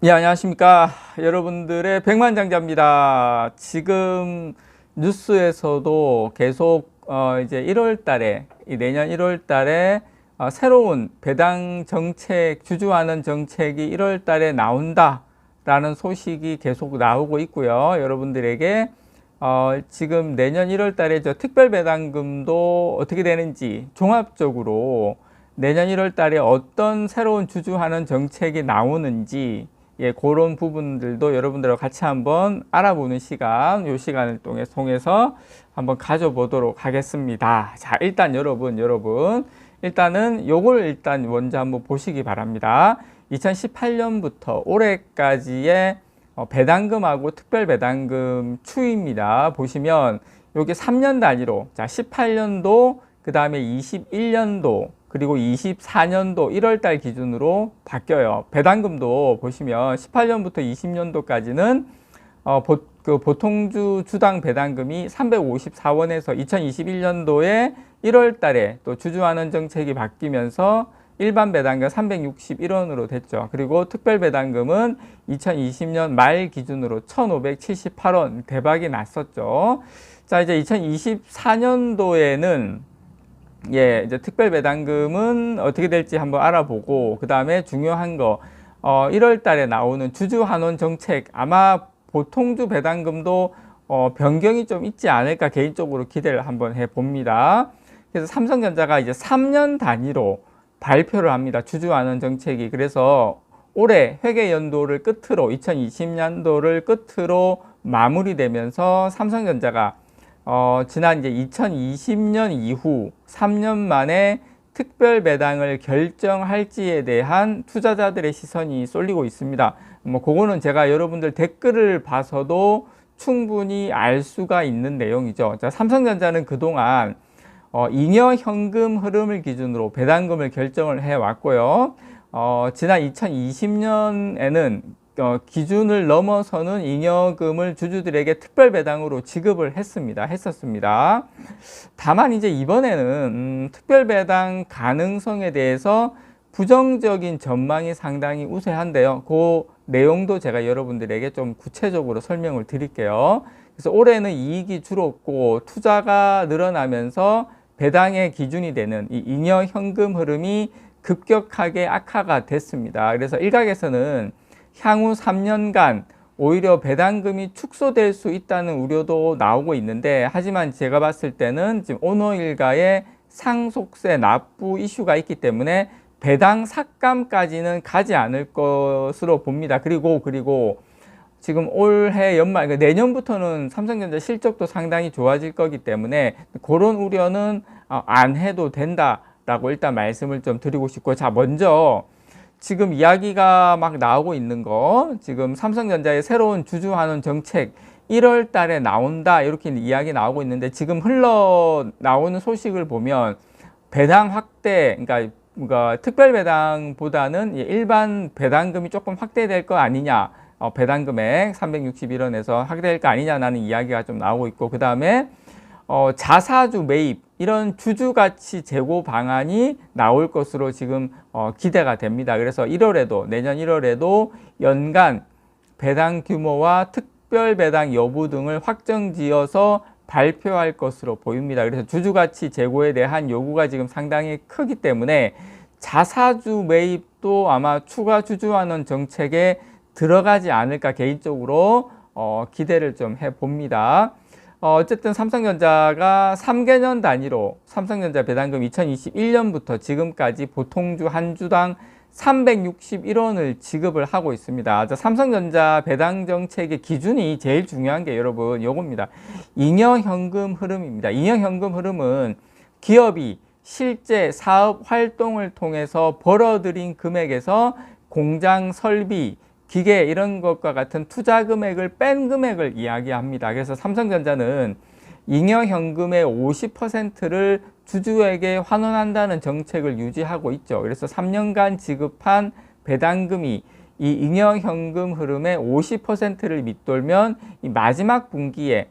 예, 안녕하십니까. 여러분들의 백만장자입니다. 지금 뉴스에서도 계속 이제 1월 달에, 내년 1월 달에 새로운 배당 정책, 주주환원 정책이 1월 달에 나온다라는 소식이 계속 나오고 있고요. 여러분들에게 지금 내년 1월 달에 저 특별 배당금도 어떻게 되는지 종합적으로 내년 1월 달에 어떤 새로운 주주환원 정책이 나오는지, 예, 그런 부분들도 여러분들과 같이 한번 알아보는 시간, 이 시간을 통해서 한번 가져보도록 하겠습니다. 자, 일단 여러분, 일단은 요걸 일단 먼저 한번 보시기 바랍니다. 2018년부터 올해까지의 배당금하고 특별 배당금 추이입니다. 보시면 요게 3년 단위로, 자, 18년도, 그 다음에 21년도, 그리고 24년도 1월달 기준으로 바뀌어요. 배당금도 보시면 18년부터 20년도까지는 보통주 주당 배당금이 354원에서 2021년도에 1월달에 또 주주환원 정책이 바뀌면서 일반 배당금 361원으로 됐죠. 그리고 특별 배당금은 2020년 말 기준으로 1578원 대박이 났었죠. 자, 이제 2024년도에는 이제 특별 배당금은 어떻게 될지 한번 알아보고, 그 다음에 중요한 거, 1월 달에 나오는 주주환원 정책, 아마 보통주 배당금도 변경이 좀 있지 않을까 개인적으로 기대를 한번 해봅니다. 그래서 삼성전자가 이제 3년 단위로 발표를 합니다. 주주환원 정책이. 그래서 올해 회계연도를 끝으로 2020년도를 끝으로 마무리되면서 삼성전자가 지난 이제 2020년 이후 3년 만에 특별 배당을 결정할지에 대한 투자자들의 시선이 쏠리고 있습니다. 뭐 그거는 제가 여러분들 댓글을 봐서도 충분히 알 수가 있는 내용이죠. 자, 삼성전자는 그동안 잉여 현금 흐름을 기준으로 배당금을 결정을 해 왔고요. 지난 2020년에는 기준을 넘어서는 잉여금을 주주들에게 특별 배당으로 지급을 했었습니다. 다만 이제 이번에는 특별 배당 가능성에 대해서 부정적인 전망이 상당히 우세한데요. 그 내용도 제가 여러분들에게 좀 구체적으로 설명을 드릴게요. 그래서 올해는 이익이 줄었고 투자가 늘어나면서 배당의 기준이 되는 이 잉여 현금 흐름이 급격하게 악화가 됐습니다. 그래서 일각에서는 향후 3년간 오히려 배당금이 축소될 수 있다는 우려도 나오고 있는데, 하지만 제가 봤을 때는 지금 오너 일가의 상속세 납부 이슈가 있기 때문에 배당 삭감까지는 가지 않을 것으로 봅니다. 그리고 지금 올해 연말, 그러니까 내년부터는 삼성전자 실적도 상당히 좋아질 거기 때문에 그런 우려는 안 해도 된다라고 일단 말씀을 좀 드리고 싶고, 자, 먼저 지금 이야기가 막 나오고 있는 거, 지금 삼성전자의 새로운 주주환원 정책 1월 달에 나온다, 이렇게 이야기 나오고 있는데, 지금 흘러나오는 소식을 보면 배당 확대, 그러니까 특별 배당보다는 일반 배당금이 조금 확대될 거 아니냐, 배당 금액 361원에서 확대될 거 아니냐라는 이야기가 좀 나오고 있고, 그 다음에 자사주 매입, 이런 주주가치 제고 방안이 나올 것으로 지금 기대가 됩니다. 그래서 내년 1월에도 연간 배당 규모와 특별 배당 여부 등을 확정지어서 발표할 것으로 보입니다. 그래서 주주가치 제고에 대한 요구가 지금 상당히 크기 때문에 자사주 매입도 아마 추가 주주환원 정책에 들어가지 않을까 개인적으로 기대를 좀 해봅니다. 어쨌든 삼성전자가 3개년 단위로 삼성전자 배당금 2021년부터 지금까지 보통주 한 주당 361원을 지급을 하고 있습니다. 삼성전자 배당 정책의 기준이 제일 중요한 게 여러분 요겁니다. 잉여 현금 흐름입니다. 잉여 현금 흐름은 기업이 실제 사업 활동을 통해서 벌어들인 금액에서 공장 설비, 기계 이런 것과 같은 투자 금액을 뺀 금액을 이야기합니다. 그래서 삼성전자는 잉여 현금의 50%를 주주에게 환원한다는 정책을 유지하고 있죠. 그래서 3년간 지급한 배당금이 이 잉여 현금 흐름의 50%를 밑돌면 이 마지막 분기에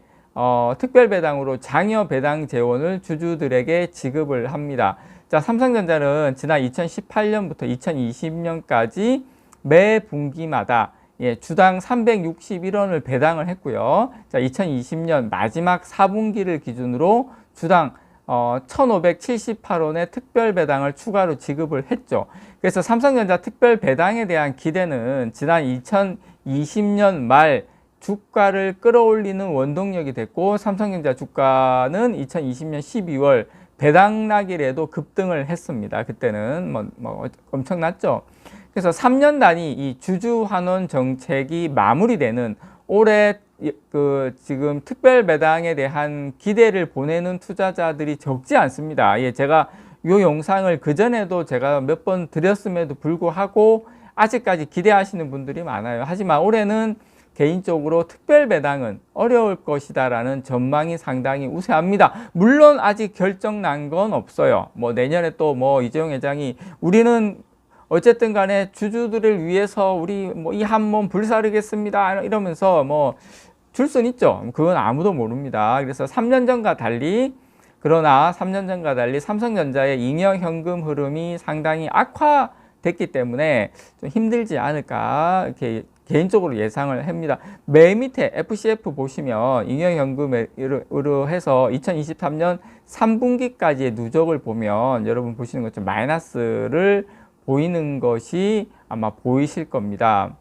특별 배당으로 장여 배당 재원을 주주들에게 지급을 합니다. 자, 삼성전자는 지난 2018년부터 2020년까지 매 분기마다 예, 주당 361원을 배당을 했고요. 자, 2020년 마지막 4분기를 기준으로 주당 1,578원의 특별 배당을 추가로 지급을 했죠. 그래서 삼성전자 특별 배당에 대한 기대는 지난 2020년 말 주가를 끌어올리는 원동력이 됐고, 삼성전자 주가는 2020년 12월 배당락일에도 급등을 했습니다. 그때는 엄청났죠. 그래서 3년 단위 이 주주환원 정책이 마무리되는 올해 지금 특별 배당에 대한 기대를 보내는 투자자들이 적지 않습니다. 예, 제가 이 영상을 그전에도 제가 몇 번 드렸음에도 불구하고 아직까지 기대하시는 분들이 많아요. 하지만 올해는 개인적으로 특별 배당은 어려울 것이다라는 전망이 상당히 우세합니다. 물론 아직 결정 난 건 없어요. 뭐 내년에 또 뭐 이재용 회장이 우리는 어쨌든 간에 주주들을 위해서 우리 뭐 이 한 몸 불사르겠습니다 이러면서 뭐 줄 수는 있죠. 그건 아무도 모릅니다. 그래서 3년 전과 달리 삼성전자의 잉여 현금 흐름이 상당히 악화됐기 때문에 좀 힘들지 않을까 이렇게 개인적으로 예상을 합니다. 맨 밑에 FCF 보시면 잉여현금으로 해서 2023년 3분기까지의 누적을 보면 여러분 보시는 것처럼 마이너스를 보이는 것이 아마 보이실 겁니다.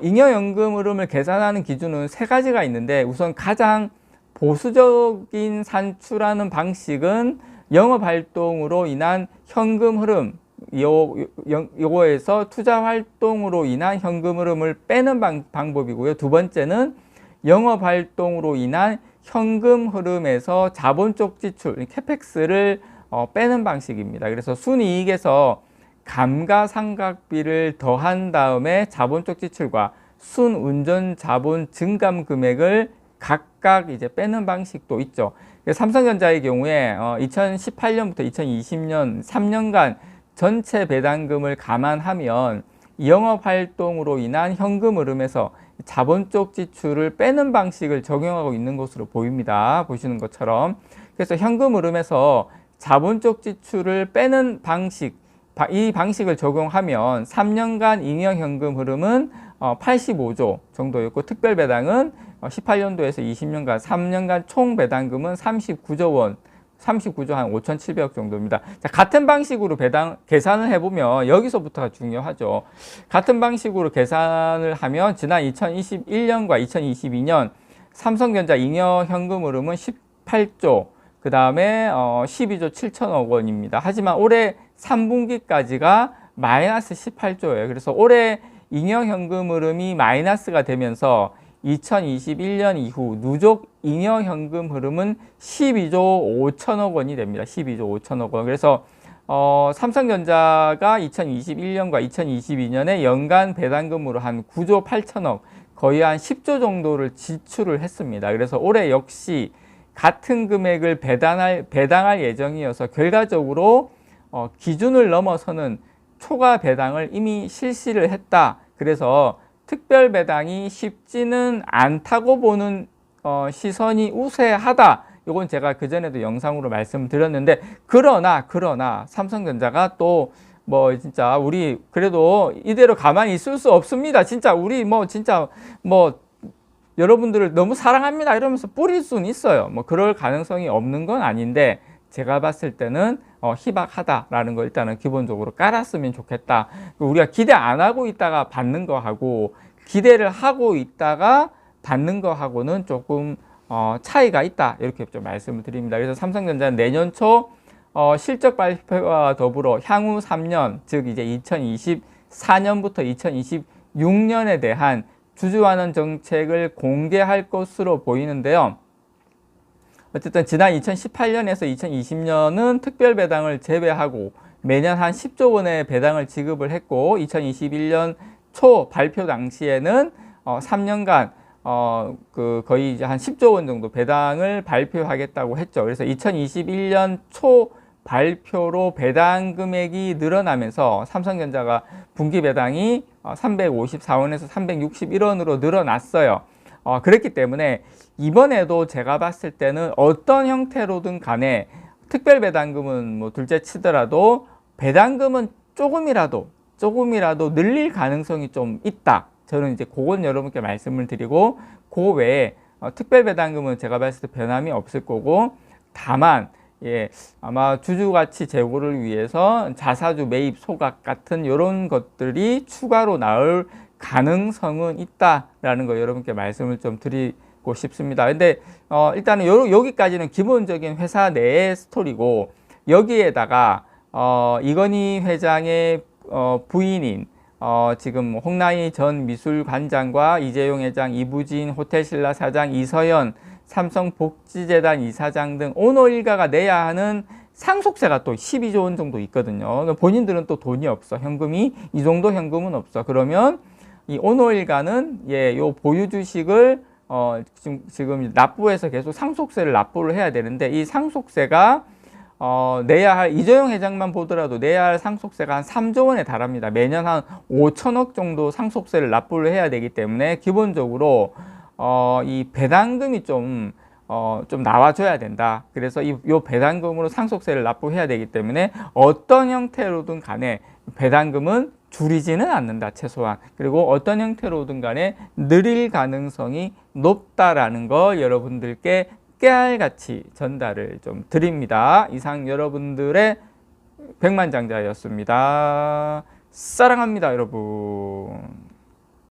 잉여연금 흐름을 계산하는 기준은 세 가지가 있는데, 우선 가장 보수적인 산출하는 방식은 영업활동으로 인한 현금 흐름, 요거에서 투자 활동으로 인한 현금 흐름을 빼는 방법이고요. 두 번째는 영업 활동으로 인한 현금 흐름에서 자본적 지출, 캐펙스를 빼는 방식입니다. 그래서 순이익에서 감가상각비를 더한 다음에 자본적 지출과 순운전 자본 증감 금액을 각각 이제 빼는 방식도 있죠. 삼성전자의 경우에 2018년부터 2020년 3년간 전체 배당금을 감안하면 영업활동으로 인한 현금 흐름에서 자본적 지출을 빼는 방식을 적용하고 있는 것으로 보입니다. 보시는 것처럼. 그래서 현금 흐름에서 자본적 지출을 빼는 방식, 이 방식을 적용하면 3년간 잉여 현금 흐름은 85조 정도였고, 특별 배당은 18년도에서 20년간 3년간 총 배당금은 39조 한 5,700억 정도입니다. 자, 같은 방식으로 계산을 해보면 여기서부터가 중요하죠. 같은 방식으로 계산을 하면 지난 2021년과 2022년 삼성전자 잉여 현금 흐름은 18조, 그 다음에 12조 7천억 원입니다. 하지만 올해 3분기까지가 마이너스 18조예요. 그래서 올해 잉여 현금 흐름이 마이너스가 되면서 2021년 이후 누적 잉여 현금 흐름은 12조 5천억 원이 됩니다. 12조 5천억 원. 그래서 삼성전자가 2021년과 2022년에 연간 배당금으로 한 9조 8천억, 거의 한 10조 정도를 지출을 했습니다. 그래서 올해 역시 같은 금액을 배당할 예정이어서 결과적으로 기준을 넘어서는 초과 배당을 이미 실시를 했다. 그래서 특별 배당이 쉽지는 않다고 보는 시선이 우세하다. 이건 제가 그전에도 영상으로 말씀드렸는데, 그러나 삼성전자가 또 뭐 진짜 우리 그래도 이대로 가만히 있을 수 없습니다. 진짜 우리 진짜 여러분들을 너무 사랑합니다 이러면서 뿌릴 수는 있어요. 그럴 가능성이 없는 건 아닌데, 제가 봤을 때는 희박하다라는 거 일단은 기본적으로 깔았으면 좋겠다. 우리가 기대 안 하고 있다가 받는 거하고 기대를 하고 있다가 받는 거하고는 조금 차이가 있다, 이렇게 좀 말씀을 드립니다. 그래서 삼성전자는 내년 초 실적 발표와 더불어 향후 3년, 즉 이제 2024년부터 2026년에 대한 주주환원 정책을 공개할 것으로 보이는데요. 어쨌든 지난 2018년에서 2020년은 특별 배당을 제외하고 매년 한 10조 원의 배당을 지급을 했고, 2021년 초 발표 당시에는 3년간 거의 이제 한 10조 원 정도 배당을 발표하겠다고 했죠. 그래서 2021년 초 발표로 배당 금액이 늘어나면서 삼성전자가 분기 배당이 354원에서 361원으로 늘어났어요. 그렇기 때문에 이번에도 제가 봤을 때는 어떤 형태로든 간에 특별 배당금은 둘째 치더라도 배당금은 조금이라도 조금이라도 늘릴 가능성이 좀 있다. 저는 이제 그건 여러분께 말씀을 드리고, 그 외에 특별배당금은 제가 봤을 때 변함이 없을 거고, 다만 예, 아마 주주가치 제고를 위해서 자사주 매입 소각 같은 이런 것들이 추가로 나올 가능성은 있다라는 거 여러분께 말씀을 좀 드리고 싶습니다. 근데 일단은 여기까지는 기본적인 회사 내의 스토리고, 여기에다가 이건희 회장의 부인인 지금 홍나희 전 미술관장과 이재용 회장, 이부진 호텔신라 사장, 이서연 삼성복지재단 이사장 등 오너 일가가 내야 하는 상속세가 또 12조 원 정도 있거든요. 본인들은 또 돈이 없어. 현금이 이 정도 현금은 없어. 그러면 이 오너 일가는 요 보유 주식을 지금 납부해서 계속 상속세를 납부를 해야 되는데, 이 상속세가 내야 할, 이재용 회장만 보더라도 내야 할 상속세가 한 3조 원에 달합니다. 매년 한 5천억 정도 상속세를 납부를 해야 되기 때문에 기본적으로 이 배당금이 좀 나와줘야 된다. 그래서 이 배당금으로 상속세를 납부해야 되기 때문에 어떤 형태로든 간에 배당금은 줄이지는 않는다, 최소한. 그리고 어떤 형태로든 간에 늘릴 가능성이 높다라는 거 여러분들께 깨알같이 전달을 좀 드립니다. 이상 여러분들의 백만장자였습니다. 사랑합니다, 여러분.